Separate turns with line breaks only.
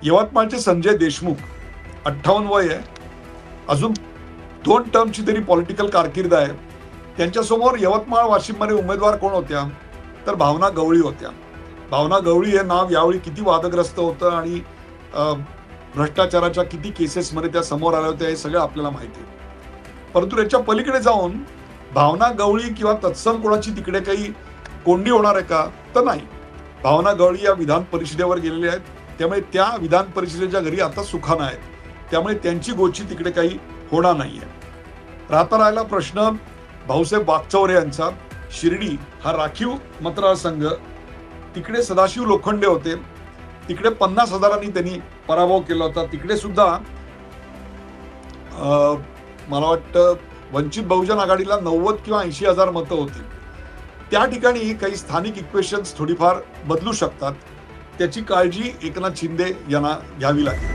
यवतमाळचे संजय देशमुख 58 वय आहे, अजून 2 टर्मची तरी पॉलिटिकल कारकीर्द आहे. त्यांच्यासमोर यवतमाळ वाशिममध्ये उमेदवार कोण होत्या, तर भावना गवळी होत्या. भावना गवळी हे नाव यावेळी किती वादग्रस्त होतं आणि भ्रष्टाचाराच्या किती केसेसमध्ये त्या समोर आल्या होत्या हे सगळं आपल्याला माहिती आहे. परंतु याच्या पलीकडे जाऊन भावना गवळी किंवा तत्सम कोणाची तिकडे काही कोंडी होणार आहे का, तर नाही. भावना गवळी या विधान परिषदेवर गेलेले आहेत, त्यामुळे त्या विधान परिषदेच्या घरी आता सुखानं आहेत, त्यामुळे त्यांची गोची तिकडे काही होणार नाहीये. राहता राहिला प्रश्न भाऊसाहेब वागचौरे यांचा. शिर्डी हा राखीव मतदारसंघ, तिकडे सदाशिव लोखंडे होते, तिकडे 50,000 त्यांनी पराभव केला होता. तिकडे सुद्धा मला वाटतं वंचित बहुजन आघाडीला 90 किंवा 80,000 मतं होती. त्या ठिकाणी काही स्थानिक इक्वेशन्स थोडीफार बदलू शकतात, त्याची काळजी एकनाथ शिंदे यांना घ्यावी लागेल.